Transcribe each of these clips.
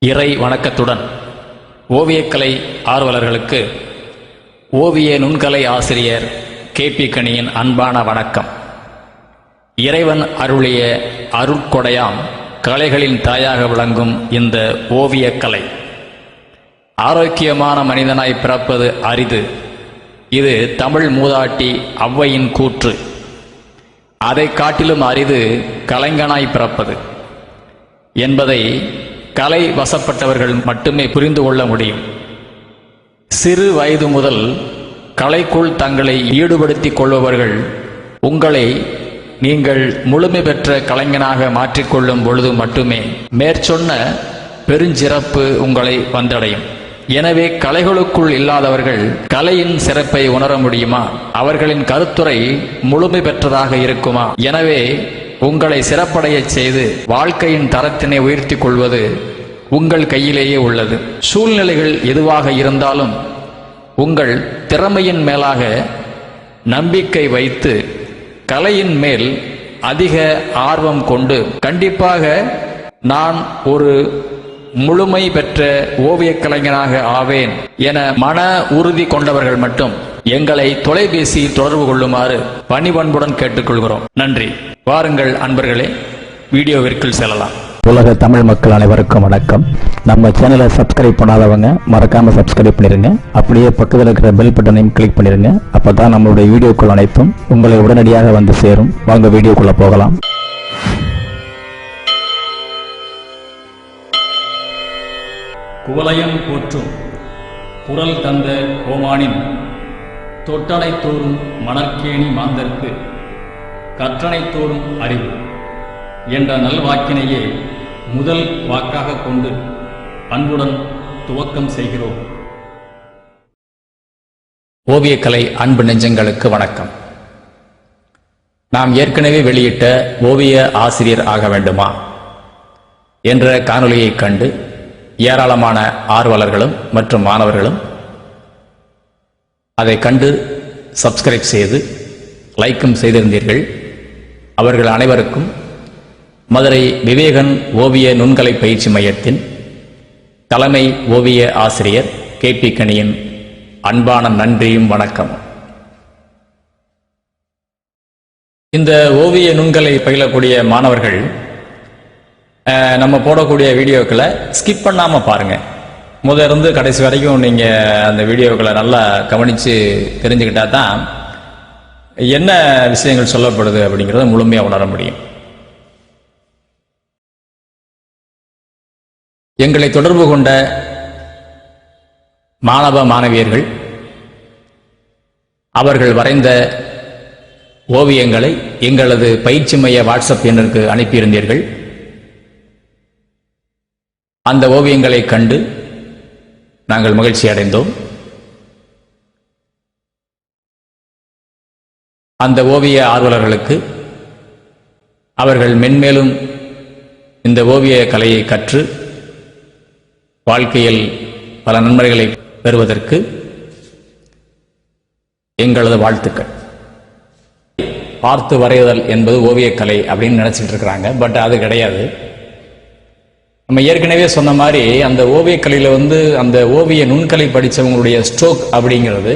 இறை வணக்கத்துடன் ஓவியக்கலை ஆர்வலர்களுக்கு ஓவிய நுண்கலை ஆசிரியர் கே.பி. கணியின் அன்பான வணக்கம். இறைவன் அருளிய அருட்கொடையாம் கலைகளின் தாயாக விளங்கும் இந்த ஓவியக்கலை ஆரோக்கியமான மனிதனாய் பிறப்பது அரிது. இது தமிழ் மூதாட்டி ஔவையின் கூற்று. அதை காட்டிலும் அரிது கலைஞனாய் பிறப்பது என்பதை கலை வசப்பட்டவர்கள் மட்டுமே புரிந்து கொள்ள முடியும். சிறு வயது முதல் கலைக்குள் தங்களை ஈடுபடுத்திக் கொள்பவர்கள் உங்களை நீங்கள் முழுமை பெற்ற கலைஞனாக மாற்றிக்கொள்ளும் பொழுது மட்டுமே மேற்சொன்ன பெருஞ்சிறப்பு உங்களை வந்தடையும். எனவே கலைகளுக்குள் இல்லாதவர்கள் கலையின் சிறப்பை உணர முடியுமா? அவர்களின் கருத்துரை முழுமை பெற்றதாக இருக்குமா? எனவே உங்களை சிறப்படைய செய்து வாழ்க்கையின் தரத்தினை உயர்த்திக் கொள்வது உங்கள் கையிலேயே உள்ளது. சூழ்நிலைகள் எதுவாக இருந்தாலும் உங்கள் திறமையின் மேலாக நம்பிக்கை வைத்து கலையின் மேல் அதிக ஆர்வம் கொண்டு கண்டிப்பாக நான் ஒரு முழுமை பெற்ற ஓவியக் கலைஞனாக ஆவேன் என மன உறுதி கொண்டவர்கள் மட்டும் எங்களை தொலைபேசி தொடர்பு கொள்ளுமாறு பணிவன்புடன் கேட்டுக்கொள்கிறோம். நன்றி. வாருங்கள் அன்பர்களே, வீடியோவிற்குள் செல்லலாம். உலக தமிழ் மக்கள் அனைவருக்கும் வணக்கம். நம்ம சேனலை சப்ஸ்கிரைப் பண்ணாதவங்க மறக்காம சப்ஸ்கிரைப் பண்ணிருங்க. அப்படியே பக்கத்தில் இருக்கிற பெல் பட்டனையும் கிளிக் பண்ணிருங்க. அப்பதான் நம்மளுடைய வீடியோக்கள் அனைத்தும் உங்களை உடனடியாக வந்து சேரும். வாங்க வீடியோக்குள்ள போகலாம். குவலயம் போற்றும் குரல் தந்த கோமானின் தொட்டனை தோறும் மணற்கேணி மாந்தர்க்கு கற்றனை தோறும் அறிவு என்ற நல்வாக்கினையே முதல் வாக்காக கொண்டு அன்புடன் துவக்கம் செய்கிறோம். ஓவியக்கலை அன்பு நெஞ்சங்களுக்கு வணக்கம். நாம் ஏற்கனவே வெளியிட்ட ஓவிய ஆசிரியர் ஆக வேண்டுமா என்ற காணொளியை கண்டு ஏராளமான ஆர்வலர்களும் மற்றும் மாணவர்களும் அதை கண்டு சப்ஸ்கிரைப் செய்து லைக்கும் செய்திருந்தீர்கள். அவர்கள் அனைவருக்கும் மதுரை விவேகன் ஓவிய நுண்கலை பயிற்சி மையத்தின் தலைமை ஓவிய ஆசிரியர் கே.பி. கணியின் அன்பான நன்றியும் வணக்கம். இந்த ஓவிய நுண்கலை பயிலக்கூடிய மாணவர்கள் நம்ம போடக்கூடிய வீடியோக்களை ஸ்கிப் பண்ணாமல் பாருங்கள். இருந்து கடைசி வரைக்கும் நீங்கள் அந்த வீடியோக்களை நல்லா கவனித்து தெரிஞ்சுக்கிட்டா தான் என்ன விஷயங்கள் சொல்லப்படுது அப்படிங்கிறத முழுமையாக உணர முடியும். எங்களை தொடர்பு கொண்ட மாணவ மாணவியர்கள் அவர்கள் வரைந்த ஓவியங்களை எங்களது பயிற்சி மைய வாட்ஸ்அப் எண்ணிற்கு அனுப்பியிருந்தீர்கள். அந்த ஓவியங்களை கண்டு நாங்கள் மகிழ்ச்சி அடைந்தோம். அந்த ஓவிய ஆர்வலர்களுக்கு அவர்கள் மென்மேலும் இந்த ஓவிய கலையை கற்று வாழ்க்கையில் பல நன்மைகளை பெறுவதற்கு எங்களது வாழ்த்துக்கள். பார்த்து வரைதல் என்பது ஓவியக்கலை அப்படின்னு நினைச்சிட்டு இருக்கிறாங்க. பட் அது கிடையாது. நம்ம ஏற்கனவே சொன்ன மாதிரி அந்த ஓவியக்கலையில் அந்த ஓவிய நுண்கலை படித்தவங்களுடைய ஸ்ட்ரோக் அப்படிங்கிறது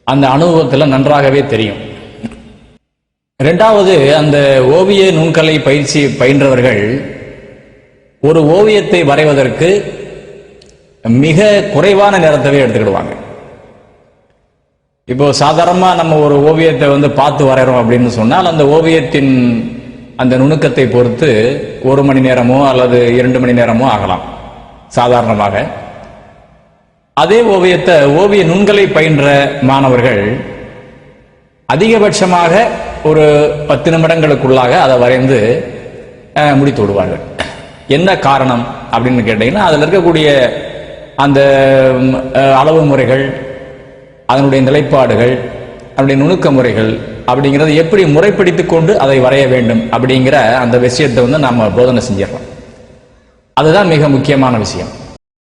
அந்த அனுபவத்தில் நன்றாகவே தெரியும். ரெண்டாவது, அந்த ஓவிய நுண்கலை பயிற்சி பயின்றவர்கள் ஒரு ஓவியத்தை வரைவதற்கு மிக குறைவான நேரத்தவே எடுத்துக்கிடுவாங்க. இப்போ சாதாரணமாக நம்ம ஒரு ஓவியத்தை பார்த்து வரைகிறோம் அப்படின்னு சொன்னால் அந்த ஓவியத்தின் அந்த நுணுக்கத்தை பொறுத்து 1 மணி நேரமோ அல்லது 2 மணி நேரமோ ஆகலாம் சாதாரணமாக. அதே ஓவியத்தை ஓவிய நுண்கலை பயின்ற மாணவர்கள் அதிகபட்சமாக ஒரு 10 நிமிடங்களுக்குள்ளாக அதை வரைந்து முடித்து விடுவார்கள். என்ன காரணம் அப்படின்னு கேட்டீங்கன்னா, அதில் இருக்கக்கூடிய அந்த அளவு முறைகள், அதனுடைய நிலைப்பாடுகள், அதனுடைய நுணுக்க முறைகள் அப்படிங்கிறத எப்படி முறைப்படுத்தி கொண்டு அதை வரைய வேண்டும் அப்படிங்கிற அந்த விஷயத்தை நாம் போதனை செஞ்சிடறோம். அதுதான் மிக முக்கியமான விஷயம்.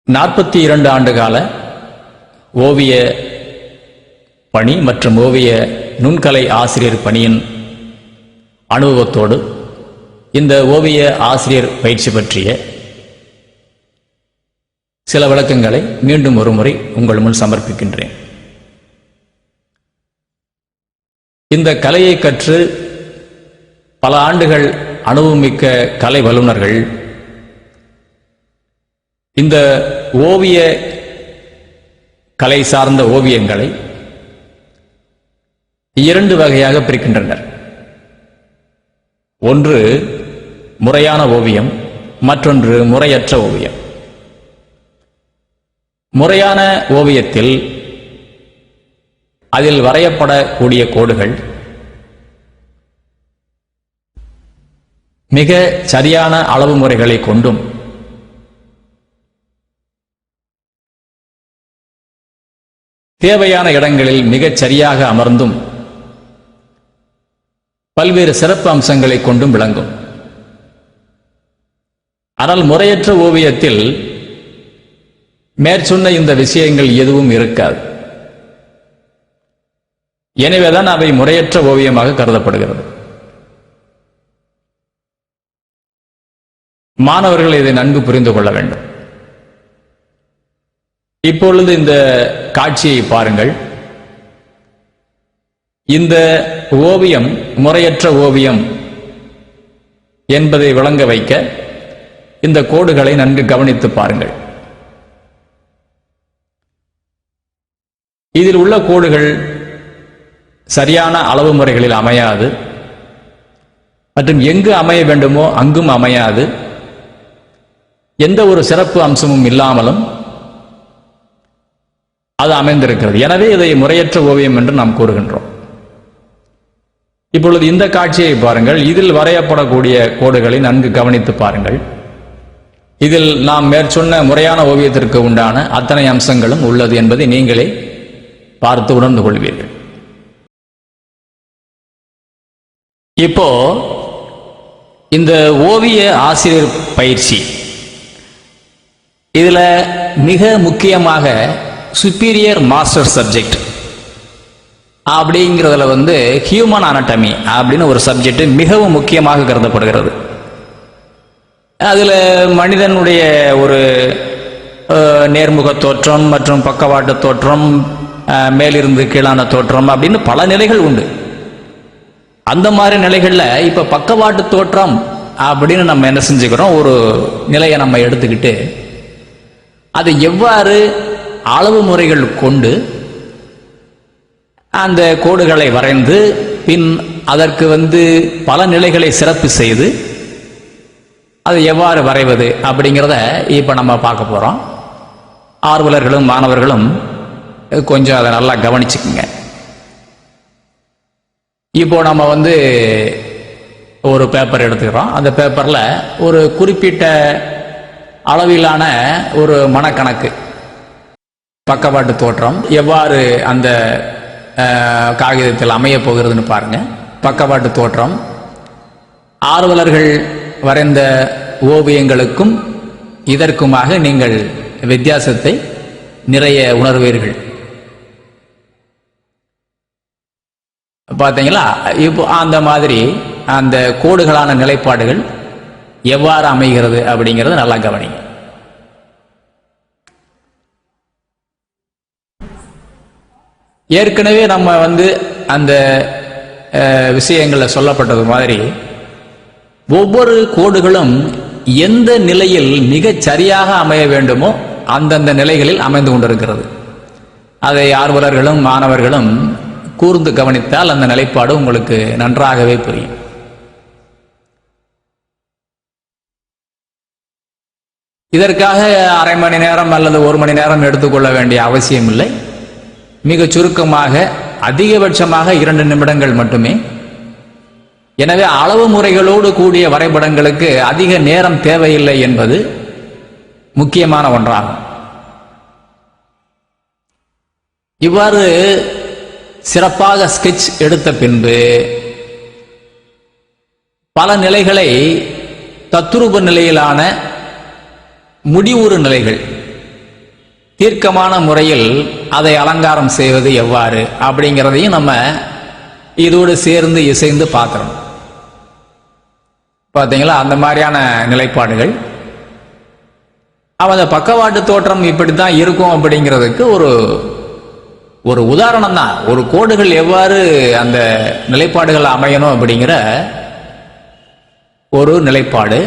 42 ஆண்டு கால ஓவிய பணி மற்றும் ஓவிய நுண்கலை ஆசிரியர் பணியின் அனுபவத்தோடு இந்த ஓவிய ஆசிரியர் பயிற்சி பற்றிய சில விளக்கங்களை மீண்டும் ஒரு முறை உங்கள் முன் சமர்ப்பிக்கின்றேன். இந்த கலையை கற்று பல ஆண்டுகள் அனுபவமிக்க கலை வல்லுநர்கள் இந்த ஓவிய கலை சார்ந்த ஓவியங்களை 2 வகையாக பிரிக்கின்றனர். ஒன்று முறையான ஓவியம், மற்றொன்று முறையற்ற ஓவியம். முறையான ஓவியத்தில் அதில் வரையப்படக்கூடிய கோடுகள் மிக சரியான அளவு முறைகளை கொண்டும் தேவையான இடங்களில் மிகச் சரியாக அமர்ந்தும் பல்வேறு சிறப்பு அம்சங்களை கொண்டும் விளங்கும். ஆனால் முறையற்ற ஓவியத்தில் மேற்சொன்ன இந்த விஷயங்கள் எதுவும் இருக்காது. எனவேதான் அவை முறையற்ற ஓவியமாக கருதப்படுகிறது. மாணவர்கள் இதை நன்கு புரிந்து கொள்ள வேண்டும். இப்பொழுது இந்த காட்சியை பாருங்கள். இந்த ஓவியம் முறையற்ற ஓவியம் என்பதை விளங்க வைக்க இந்த கோடுகளை நன்கு கவனித்து பாருங்கள். இதில் உள்ள கோடுகள் சரியான அளவு முறைகளில் அமையாது, மற்றும் எங்கு அமைய வேண்டுமோ அங்கும் அமையாது, எந்த ஒரு சிறப்பு அம்சமும் இல்லாமலும் அது அமைந்திருக்கிறது. எனவே இதை முறையற்ற ஓவியம் என்று நாம் கூறுகின்றோம். இப்பொழுது இந்த காட்சியை பாருங்கள். இதில் வரையப்படக்கூடிய கோடுகளை நன்கு கவனித்து பாருங்கள். இதில் நாம் மேற்சொன்ன முறையான ஓவியத்திற்கு உண்டான அத்தனை அம்சங்களும் உள்ளது என்பதை நீங்களே பார்த்து உணர்ந்து கொள்வீர்கள். இப்போ இந்த ஓவிய ஆசிரியர் பயிற்சி இதுல மிக முக்கியமாக சுப்பீரியர் மாஸ்டர் சப்ஜெக்ட் அப்படிங்கிறதுல ஹியூமன் அனாட்டமி அப்படின்னு ஒரு சப்ஜெக்ட் மிகவும் முக்கியமாக கருதப்படுகிறது. அதில் மனிதனுடைய ஒரு நேர்முக தோற்றம் மற்றும் பக்கவாட்டு தோற்றம், மேலிருந்து கீழான தோற்றம் அப்படின்னு பல நிலைகள் உண்டு. அந்த மாதிரி நிலைகளில் இப்போ பக்கவாட்டு தோற்றம் அப்படின்னு நம்ம என்ன செஞ்சுக்கிறோம், ஒரு நிலையை நம்ம எடுத்துக்கிட்டு அதை எவ்வாறு அளவு முறைகள் கொண்டு அந்த கோடுகளை வரைந்து பின் அதற்கு பல நிலைகளை சிறப்பு செய்து அதை எவ்வாறு வரைவது அப்படிங்கிறத இப்போ நம்ம பார்க்க போகிறோம். ஆர்வலர்களும் மாணவர்களும் கொஞ்சம் அதை நல்லா கவனிச்சுக்குங்க. இப்போ நம்ம ஒரு பேப்பர் எடுத்துக்கிறோம். அந்த பேப்பரில் ஒரு குறிப்பிட்ட அளவிலான ஒரு மனக்கணக்கு, பக்கவாட்டு தோற்றம் எவ்வாறு அந்த காகிதத்தில் அமைய போகிறதுன்னு பாருங்க. பக்கவாட்டு தோற்றம் ஆர்வலர்கள் வரைந்த ஓவியங்களுக்கும் இதற்குமாக நீங்கள் வித்தியாசத்தை நிறைய உணர்வீர்கள். பார்த்தீங்களா? இப்போ அந்த மாதிரி அந்த கோடுகளான நிலைப்பாடுகள் எவ்வாறு அமைகிறது அப்படிங்கிறது நல்லா கவனிங்க. ஏற்கனவே நம்ம அந்த விஷயங்களில் சொல்லப்பட்டது மாதிரி ஒவ்வொரு கோடுகளும் எந்த நிலையில் மிகச் சரியாக அமைய வேண்டுமோ அந்தந்த நிலைகளில் அமைந்து கொண்டிருக்கிறது. அதை ஆர்வலர்களும் மாணவர்களும் கூர்ந்து கவனித்தால் அந்த நிலைப்பாடு உங்களுக்கு நன்றாகவே புரியும். இதற்காக அரை மணி நேரம் அல்லது 1 மணி நேரம் எடுத்துக்கொள்ள வேண்டிய அவசியம் இல்லை. மிக சுருக்கமாக அதிகபட்சமாக 2 நிமிடங்கள் மட்டுமே. எனவே அளவு முறைகளோடு கூடிய வரைபடங்களுக்கு அதிக நேரம் தேவையில்லை என்பது முக்கியமான ஒன்றாகும். இவ்வாறு சிறப்பாக ஸ்கெட்ச் எடுத்த பின்பு பல நிலைகளை தத்துரூப நிலையிலான முடிவுறு நிலைகள் தீர்க்கமான முறையில் அதை அலங்காரம் செய்வது எவ்வாறு அப்படிங்கிறதையும் நம்ம இதோடு சேர்ந்து இசைந்து பார்க்கிறோம். பார்த்தீங்களா? அந்த மாதிரியான நிலைப்பாடுகள். அந்த பக்கவாட்டு தோற்றம் இப்படித்தான் இருக்கும் அப்படிங்கிறதுக்கு ஒரு உதாரணம் தான். ஒரு கோடுகள் எவ்வாறு அந்த நிலைப்பாடுகள் அமையணும் அப்படிங்கிற ஒரு நிலைப்பாடு.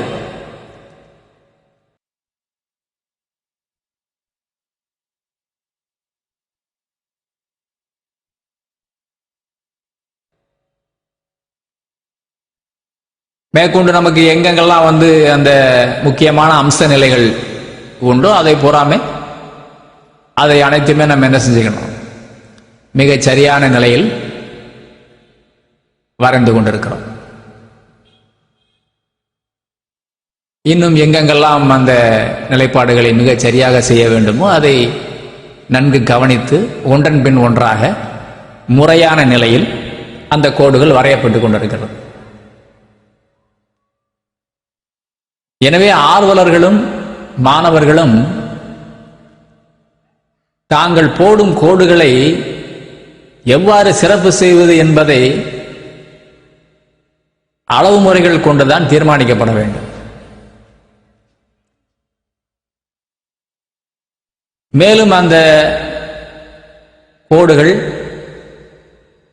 மேற்கொண்டு நமக்கு எங்கெங்கெல்லாம் அந்த முக்கியமான அம்ச நிலைகள் உண்டோ அதை பூராமே அதை அனைத்துமே நம்ம என்ன செஞ்சுக்கணும், மிகச் சரியான நிலையில் வரைந்து கொண்டிருக்கிறோம். இன்னும் எங்கெங்கெல்லாம் அந்த நிலைப்பாடுகளை மிகச் சரியாக செய்ய வேண்டுமோ அதை நன்கு கவனித்து ஒன்றன் பின் ஒன்றாக முறையான நிலையில் அந்த கோடுகள் வரையப்பட்டு கொண்டிருக்கிறது. எனவே ஆர்வலர்களும் மாணவர்களும் தாங்கள் போடும் கோடுகளை எவ்வாறு சிறப்பு செய்வது என்பதை அளவு முறைகள் கொண்டுதான் தீர்மானிக்கப்பட வேண்டும். மேலும் அந்த கோடுகள்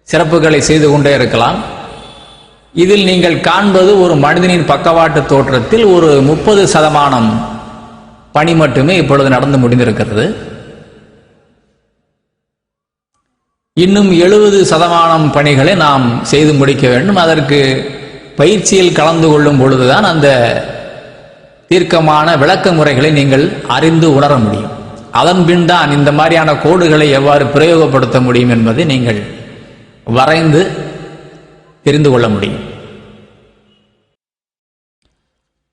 சிறப்புகளை செய்து கொண்டே இருக்கலாம். இதில் நீங்கள் காண்பது ஒரு மனிதனின் பக்கவாட்டு தோற்றத்தில் ஒரு 30% பணி மட்டுமே இப்பொழுது நடந்து முடிந்திருக்கிறது. இன்னும் 70% பணிகளை நாம் செய்து முடிக்க வேண்டும். அதற்கு பயிற்சியில் கலந்து கொள்ளும் பொழுதுதான் அந்த தீர்க்கமான விளக்க முறைகளை நீங்கள் அறிந்து உணர முடியும். அதன் பின் தான் இந்த மாதிரியான கோடுகளை எவ்வாறு பிரயோகப்படுத்த முடியும் என்பதை நீங்கள் வரைந்து தெரிந்து கொள்ள முடியும்.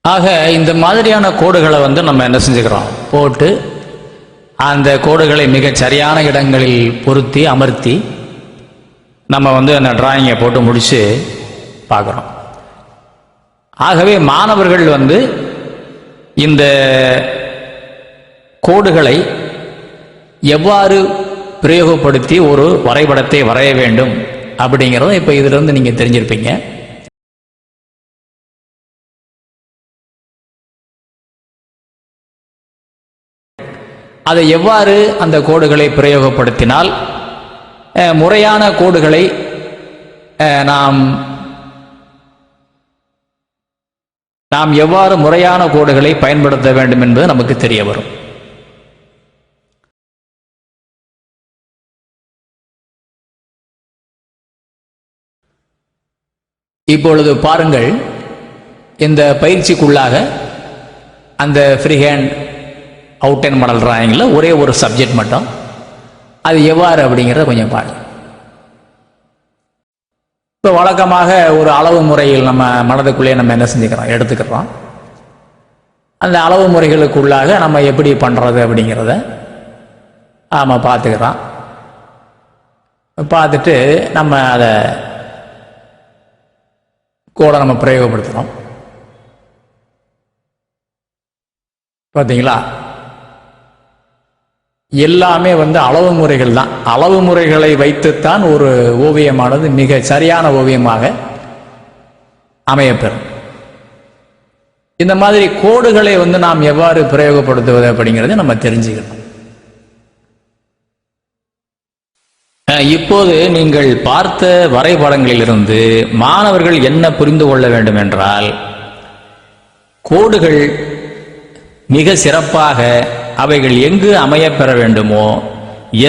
ஆக இந்த மாதிரியான கோடுகளை நம்ம என்ன செஞ்சுக்கிறோம், போட்டு அந்த கோடுகளை மிகச் சரியான இடங்களில் பொருத்தி அமர்த்தி நம்ம அந்த டிராயிங்கை போட்டு முடிச்சு பார்க்குறோம். ஆகவே மாணவர்கள் இந்த கோடுகளை எவ்வாறு பிரயோகப்படுத்தி ஒரு வரைபடத்தை வரைய வேண்டும் அப்படிங்கிறத இப்போ இதிலிருந்து நீங்கள் தெரிஞ்சிருப்பீங்க. அதை எவ்வாறு அந்த கோடுகளை பிரயோகப்படுத்தினால் முறையான கோடுகளை நாம் எவ்வாறு முறையான கோடுகளை பயன்படுத்த வேண்டும் என்பது நமக்கு தெரிய வரும். இப்பொழுது பாருங்கள், இந்த பயிற்சிக்குள்ளாக அந்த ஃப்ரீஹேண்ட் அவுட்லைன் மாடல் டிராயிங்கில் ஒரே ஒரு சப்ஜெக்ட் மட்டும், அது எவ்வாறு அப்படிங்கிறத கொஞ்சம் பாருங்க. இப்போ வழக்கமாக ஒரு அளவு முறையில் நம்ம மனதுக்குள்ளே நம்ம என்ன செஞ்சுக்கிறோம், எடுத்துக்கிறோம். அந்த அளவு முறைகளுக்குள்ளாக நம்ம எப்படி பண்ணுறது அப்படிங்கிறத நம்ம பார்த்துக்கிறோம். பார்த்துட்டு நம்ம அதை கோடை நம்ம பிரயோகப்படுத்துகிறோம். பார்த்தீங்களா, எல்லாமே அளவு முறைகள் தான். அளவு முறைகளை வைத்துத்தான் ஒரு ஓவியமானது மிக சரியான ஓவியமாக அமையப்பெறும். இந்த மாதிரி கோடுகளை நாம் எவ்வாறு பிரயோகப்படுத்துவது அப்படிங்கிறத நம்ம தெரிஞ்சுக்கணும். இப்போது நீங்கள் பார்த்த வரைபடங்களிலிருந்து மாணவர்கள் என்ன புரிந்து கொள்ள வேண்டும் என்றால், கோடுகள் மிக சிறப்பாக அவைகள் எங்கு அமையப்பெற வேண்டுமோ,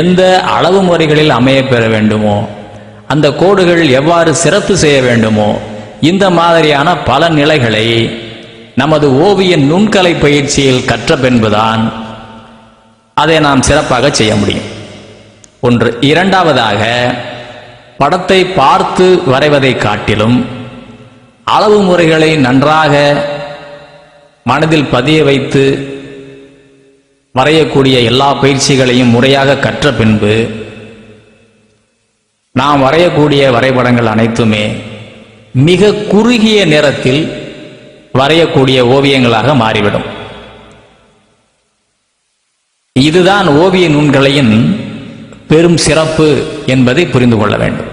எந்த அளவு முறைகளில் அமையப்பெற வேண்டுமோ, அந்த கோடுகள் எவ்வாறு சிறப்பு செய்ய வேண்டுமோ, இந்த மாதிரியான பல நிலைகளை நமது ஓவிய நுண்கலை பயிற்சியில் கற்ற பின்புதான் அதை நாம் சிறப்பாக செய்ய முடியும். ஒன்று. இரண்டாவதாக, படத்தை பார்த்து வரைவதை காட்டிலும் அளவு முறைகளை நன்றாக மனதில் பதிய வைத்து வரையக்கூடிய எல்லா பயிற்சிகளையும் முறையாக கற்ற பின்பு நாம் வரையக்கூடிய வரைபடங்கள் அனைத்துமே மிக குறுகிய நேரத்தில் வரையக்கூடிய ஓவியங்களாக மாறிவிடும். இதுதான் ஓவிய நூல்களின் பெரும் சிறப்பு என்பதை புரிந்து கொள்ள வேண்டும்.